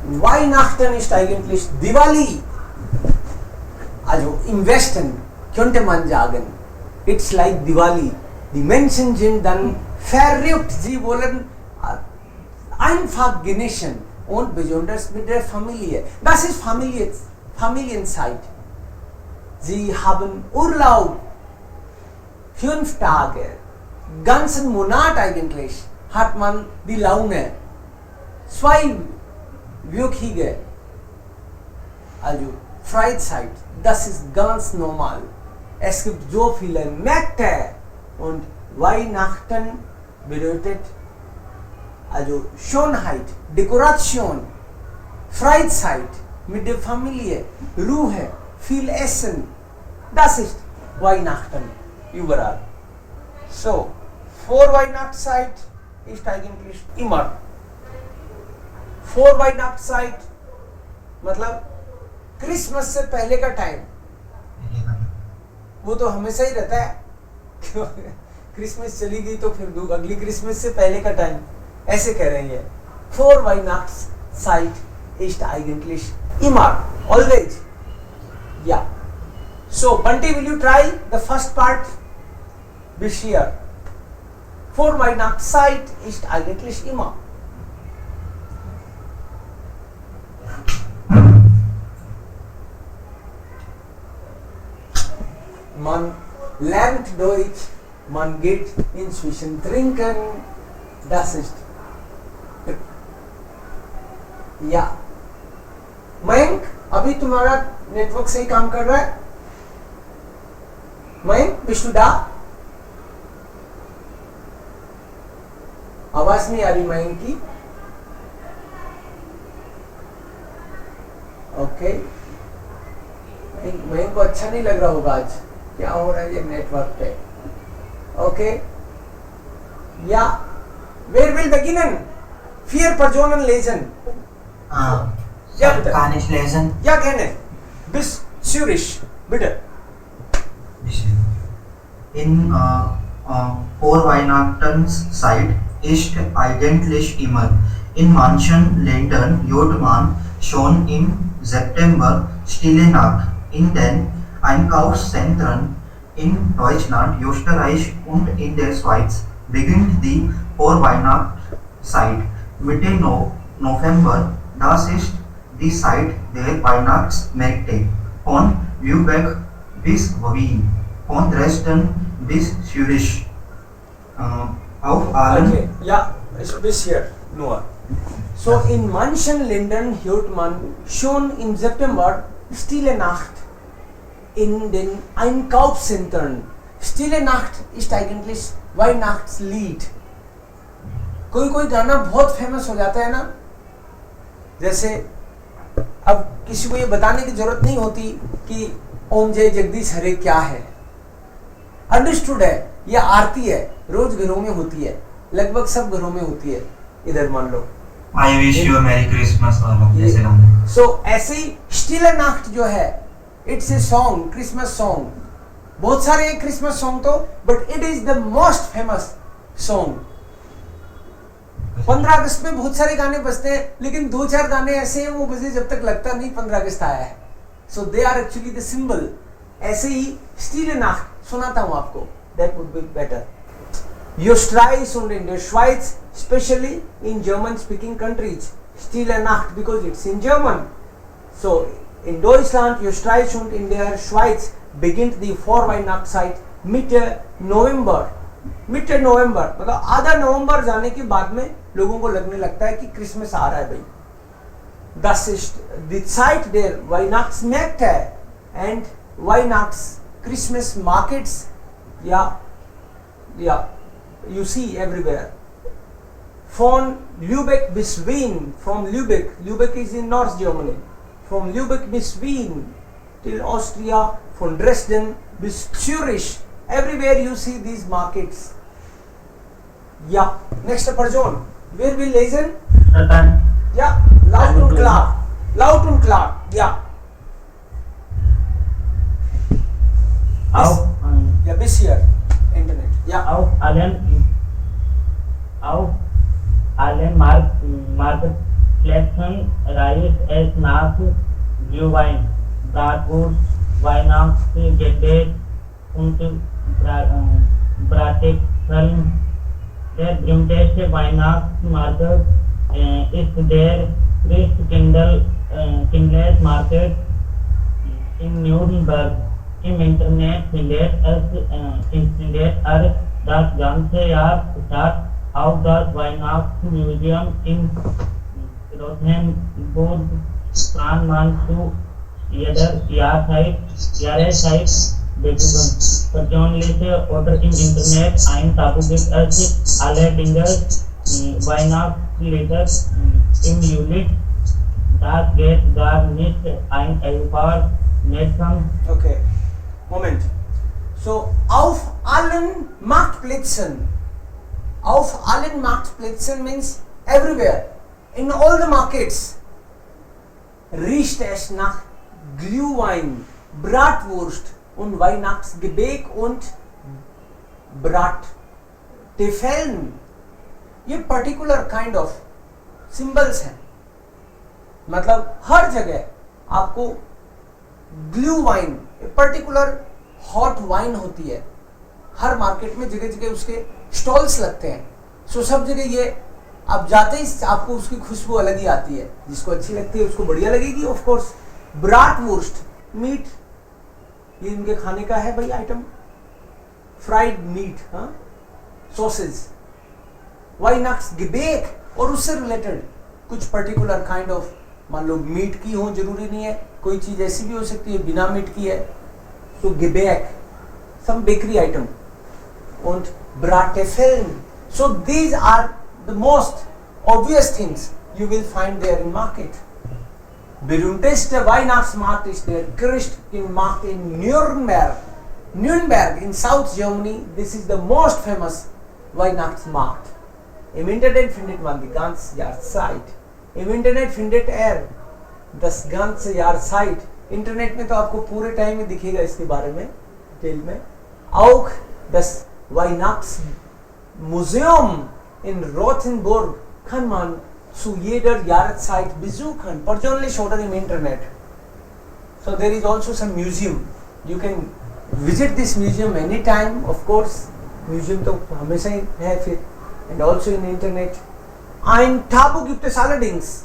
Weihnachten ist eigentlich Diwali. Also im Westen könnte man sagen, it's like Diwali. Die Menschen sind dann verrückt, sie wollen einfach genießen und besonders mit der Familie. Das ist Familienzeit. Sie haben Urlaub, 5 Tage, ganzen Monat eigentlich hat man die Laune. 2 wöchige, also Freizeit, das ist ganz normal. Es gibt so viele Märkte und Weihnachten bedeutet also Schönheit, Dekoration, Freizeit mit der Familie, Ruhe, viel Essen. Das ist Weihnachten überall. So, vor Weihnachtszeit ist eigentlich immer. vor Weihnachtszeit मतलब Christmas से पहले का time वो तो हमेशा ही रहता है Christmas चली गई तो फिर अगली क्रिसमस से पहले का टाइम ऐसे कह रहे हैं vor Weihnachtszeit ist eigentlich immer always yeah so Bunty will you try the first part this year vor Weihnachtszeit ist eigentlich immer man lernt Deutsch, man geht inzwischen trinken, das ist ja Mayank अभी तुम्हारा network सही काम कर रहा है मयंक विष्णुदा आवाज नहीं आ रही मयंक की ओके मयंक को अच्छा नहीं लग रहा होगा आज क्या हो रहा है ये नेटवर्क पे ओके या वेर विल beginnen vier Personen lesen ja bitte kann ich lesen ja gerne bis Zürich bitte in Vorweihnachtszeit ist eigentlich immer in manchen Ländern hört man schon im September Stille Nacht in den Einkaufszentren in Deutschland, Österreich und in der Schweiz beginnt die Vorweihnachtszeit Mitte November. Das ist die Zeit der Weihnachtsmärkte von Lübeck bis Wien, von Dresden bis Zürich. Auf allen. Okay. Ja, bis hier nur. So in manchen Ländern hört man schon im September Stille Nacht in den Einkaufszentren. Stille Nacht ist eigentlich Weihnachtslied. कोई कोई गाना बहुत famous हो जाता है ना जैसे अब किसी को ये बताने की जरूरत नहीं होती कि ओम जय जगदीश हरे क्या है अंडरस्टूड है ये आरती है रोज घरों में होती है लगभग सब घरों में होती है इधर मान लो I wish you a Merry Christmas जैसे नाम सो ऐसे ही स्टिल नाइट जो है it's a song Christmas song बहुत सारे हैं क्रिसमस सॉन्ग तो but it is the most famous song 15 अगस्त में बहुत सारे गाने बजते हैं लेकिन 2-4 गाने ऐसे हैं वो बजे जब तक लगता नहीं 15 अगस्त आया है so they are actually the symbol ऐसे ही स्टिल नाइट सुनाता हूं आपको that would be better Österreich und in der Schweiz, especially in German-speaking countries, Stille Nacht because it's in German. So in Deutschland, Österreich und in der Schweiz beginnt die Vorweihnachtszeit Mitte November. Mitte November मतलब आधा नवंबर जाने के बाद में लोगों को लगने लगता है कि क्रिसमस आ रहा है भाई Das ist die Zeit der Weihnachtsmärkte and Weihnachts Christmas markets ja you see everywhere von Lübeck bis Wien from Lübeck is in North Germany from Lübeck bis Wien till Austria von Dresden bis Zürich everywhere you see these markets yeah next person where will listen yeah loud and klar yeah yeah bis hier internet ja auf allen Markt Flaxen, Rice as Nach, Glühwein, Bratwurst, Weihnachtsgebäck und Bratäpfel. Der berühmteste Weihnachtsmarkt ist der Christkindlesmarkt in Nürnberg. Im Internet findet er das ganze Jahr statt. Auch das Weihnachtsmuseum in Rothenburg kann man zu jeder Jahreszeit besuchen. Persönliche oder im Internet ein Tabu gibt es allerdings Weihnachtslieder im Juli. Das geht gar nicht ein paar Messen. Okay, Moment. So, auf allen Marktplätzen means everywhere, in all the markets, riecht es nach Glühwein, Bratwurst und Weihnachtsgebäck und Bratäpfeln. ये particular kind of symbols हैं, मतलब हर जगह आपको glue wine, particular hot wine होती है, हर market में जगह जगह उसके स्टॉल्स लगते हैं. सो सब जगह ये आप जाते ही आपको उसकी खुशबू अलग ही आती है. जिसको अच्छी लगती है उसको बढ़िया लगेगी. ऑफ कोर्स ब्राटवुर्स्ट, मीट, ये इनके खाने का है भाई आइटम, फ्राइड मीट, हाँ, सॉसेज. Weihnachtsgebäck और उससे रिलेटेड कुछ पर्टिकुलर काइंड ऑफ, मान लो मीट की हो, जरूरी नहीं है, कोई चीज ऐसी भी हो सकती है बिना मीट की है. तो Gebäck, some bakery item, und Bratäpfeln. So these are the most obvious things you will find there in market. Berühmteste Weihnachtsmarkt ist der Christkindlesmarkt in Nürnberg. Nürnberg in South Germany. This is the most famous Weihnachtsmarkt. Im Internet findet man die ganze Jahr Zeit. Im Internet findet das ganze Jahr Zeit. Internet में तो आपको पूरे time में दिखेगा इसके बारे में detail में. Auch das Weihnachtsmuseum in Rothenburg kann man zu jeder Jahreszeit besuchen, persönlich oder im Internet. So there is also some museum. You can visit this museum anytime, of course. Museum तो हमेशा ही है फिर. And also in Internet. Ein Tabu gibt es allerdings.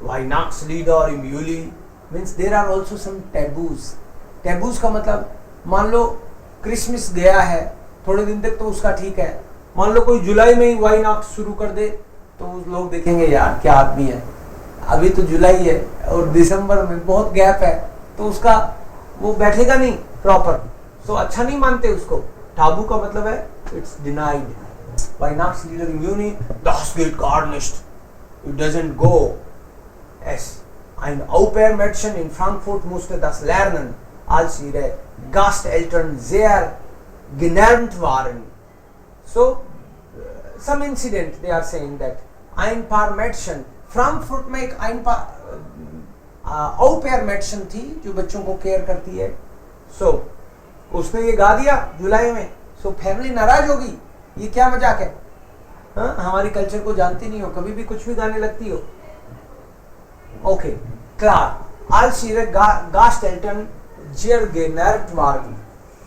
Weihnachtslieder im Juli means there are also some taboos. Taboos का मतलब, मान लो Christmas गया है, थोड़े दिन तक तो उसका ठीक है. मान लो कोई जुलाई में ही वाइनाक्स शुरू कर दे तो लोग देखेंगे यार क्या आदमी है, अभी तो जुलाई है और दिसंबर में बहुत गैप है, तो उसका वो बैठेगा नहीं प्रॉपर, तो अच्छा नहीं मानते उसको. टाबू का मतलब है it's denied. Weihnachtslieder im Juni, das geht gar nicht. It doesn't go. Es. Ein Au-pair-Mädchen in Frankfurt musste das lernen, als ihre Gasteltern sehr genervt waren. So, some incident they are saying that ein paar Mädchen, Frankfurt में एक ein paar Au-pair-Mädchen थी जो बच्चों को care करती है. So, उसने ये गा दिया जुलाई में, so फैमिली नाराज होगी, ये क्या मजाक है, हाँ, हमारी कल्चर को जानती नहीं हो, कभी भी कुछ भी गाने लगती हो. Okay, klar, als ihre Gasteltern sehr genervt waren.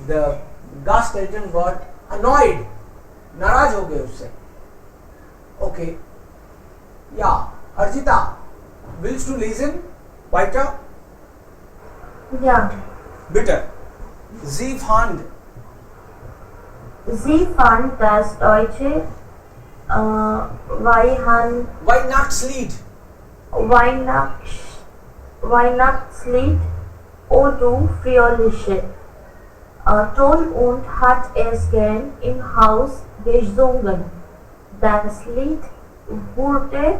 The Gasteltern got annoyed, नाराज हो गए उससे. ओके, या Arjita, willst du lesen weiter? Ja. Bitte. Sie fand das deutsche Weihnachtslied O du Fröhliche toll und hat es gern im Haus gesungen. Das Lied wurde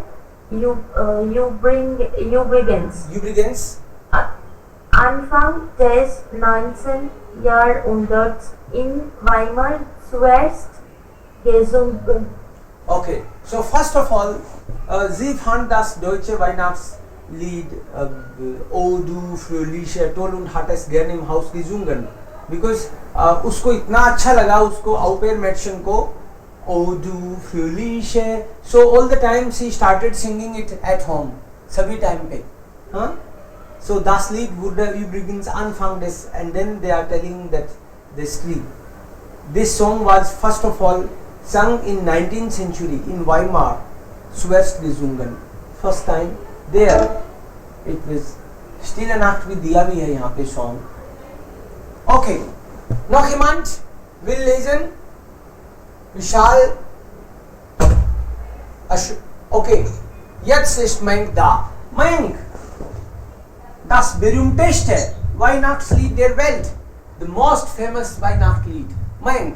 übrigens Anfang des 19. Jahrhunderts in Weimar zuerst gesungen. Okay, so first of all, sie fand das deutsche Weihnachtslied O du Fröhliche toll und hat es gern im Haus gesungen, because उसको इतना अच्छा लगा, उसको Au-pair Mädchen को O du Felice. So all the time she started singing it at home. सभी time पे. Huh? So das Lied wurde übrigens Anfang des, and then they are telling that this Krieg. This song was first of all sung in 19th century in Weimar, Schwerstgesungen. First time there it was. Stille Nacht भी दिया भी है यहाँ पे song. Okay, noch jemand will lesen? Vishal. Okay, jetzt ist Menk da. Menk, das berühmteste Weihnachtslied der Welt, the most famous Weihnachtslied. Menk.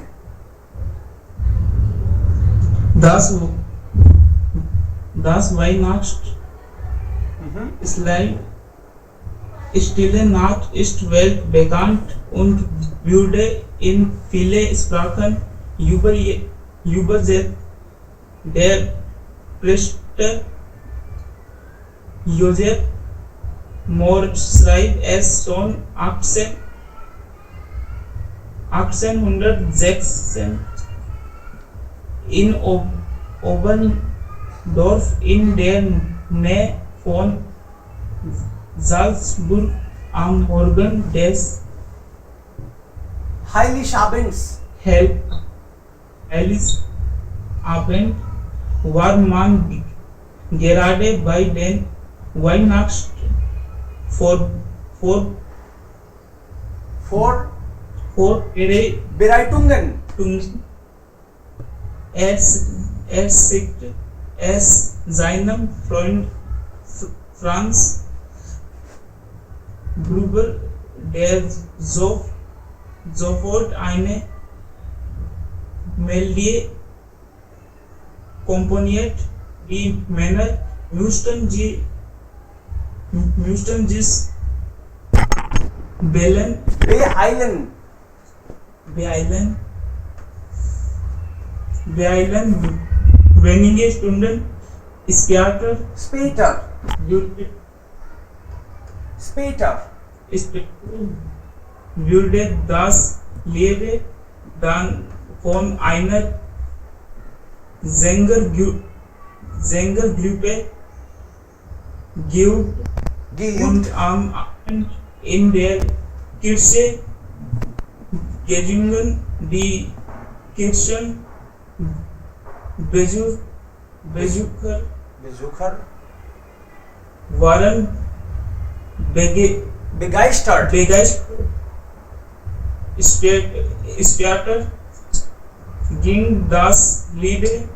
Das Weihnachtslied Stille Nacht ist weltbekannt und wurde in viele Sprachen übersetzt. Der Priester Joseph Mohr schreibt es schon 1816 in Oberndorf in der Nähe von Salzburg am Morgen des Heiligabends. Heiligabend war man gerade bei den Bereitungen. Er schickte es seinem Freund Franz Gruber, der sofort eine Melodie komponiert. Die Männer müssten sich beeilen. Wenige Stunden später wurde das Lied dann von einer Sängergruppe geübt und am Abend in der Kirche gesungen. Die Kirchenbesucher waren begeistert. Später ging das Lied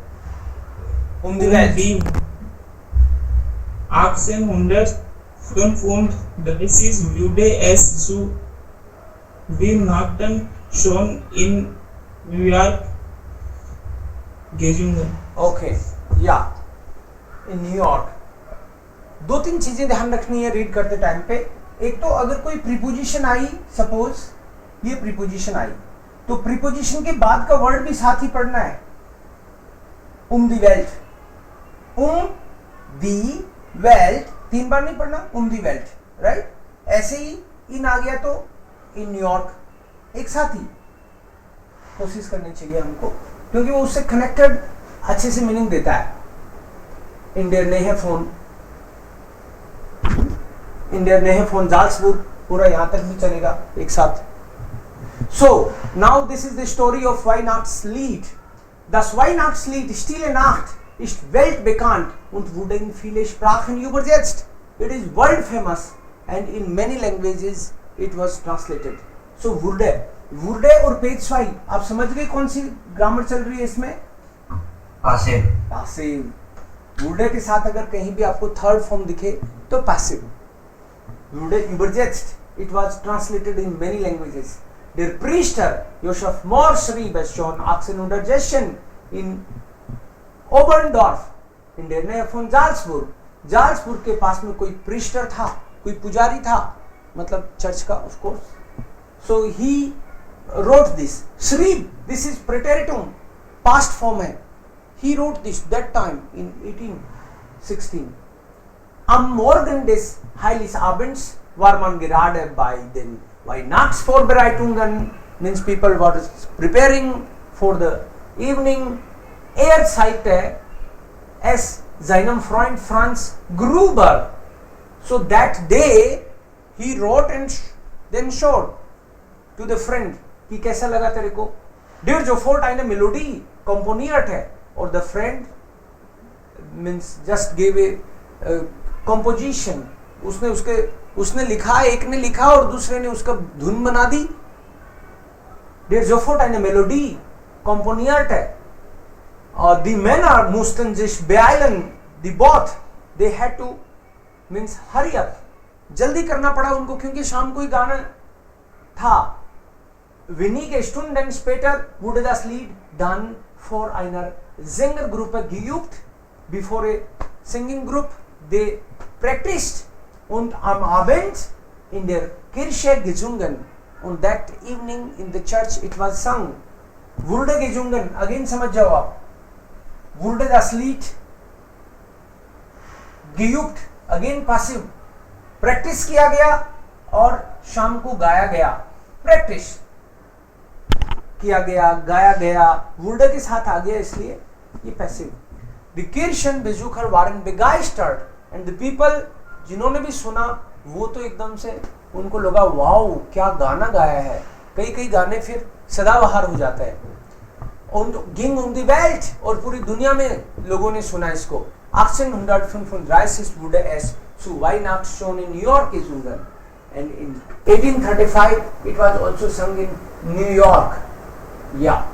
um die Welt. 1835 wurde es zu Weihnachten schon in New York gesungen. Okay, या in New York. दो तीन चीजें ध्यान रखनी है read करते time पे. एक तो अगर कोई प्रीपोजिशन आई, सपोज ये प्रीपोजिशन आई, तो प्रीपोजिशन के बाद का वर्ड भी साथ ही पढ़ना है. दी वेल्ट, दी वेल्ट, 3 बार नहीं पढ़ना. दी वेल्ट, राइट. ऐसे ही इन आ गया तो इन न्यूयॉर्क, एक साथ ही कोशिश करनी चाहिए हमको, क्योंकि वो उससे कनेक्टेड अच्छे से मीनिंग देता है. इंडियन नेहे फोन जाल्सबुर्ग, पूरा यहां तक भी चलेगा एक साथ. So now this is the story of Weihnachtslied. Das Weihnachtslied Stille Nacht ist weltbekannt und wurde in viele Sprachen übersetzt. It is world famous and in many languages it was translated. So wurde और पेशवाई, आप समझ गए कौन सी grammar चल रही है इसमें? पासिव. wurde के साथ अगर कहीं भी आपको थर्ड फॉर्म दिखे तो passive. wurde übersetzt. It was translated in many languages. Der Priester Joseph Mohr schrieb es schon 1816 in Oberndorf in der Nähe von Salzburg. जाल्सबुर्ग के पास में कोई प्रीस्टर था, कोई पुजारी था, मतलब चर्च का of course. So he wrote this. Schrieb, this is preteritum, past form है. He wrote this that time in 1816. Am Morgen des Heiligabends war man gerade bei den Weihnachtsvorbereitungen, means people were preparing for the evening Er zeigte es seinem Freund Franz Gruber. So that day he wrote and then showed to the friend कि कैसा लगा तेरे को. Der sofort eine Melodie komponierte और the friend means just gave a composition. उसने लिखा, एक ने लिखा और दूसरे ने उसका धुन बना दी. Der sofort eine Melodie komponierte. Die Männer mussten sich beeilen. Die both they had to means hurry up. जल्दी करना पड़ा उनको क्योंकि शाम को ही गाना था. Wenige Stunden später wurde das Lied dann vor einer Sängergruppe geübt. Before a singing group they practiced und am Abend in der Kirche gesungen. Und that evening in the church it was sung. Wurde gesungen. Again समझ जाओ आप. Wurde das Lied geübt. Again passive. Practice किया गया और शाम को गाया गया. प्रैक्टिस किया गया, गाया गया. wurde के साथ आ गया इसलिए ये passive. The Kirchenbesucher waren begeistert and the people जिन्होंने भी सुना वो तो एकदम से उनको लगा वाओ क्या गाना गाया है. कई गाने फिर सदाबहार हो जाता है. Und ging um die Welt और पूरी दुनिया में लोगों ने सुना इसको. 1835 wurde es zu Weihnachten schon in New York gesungen and in 1835 it was also sung in New York. Yeah.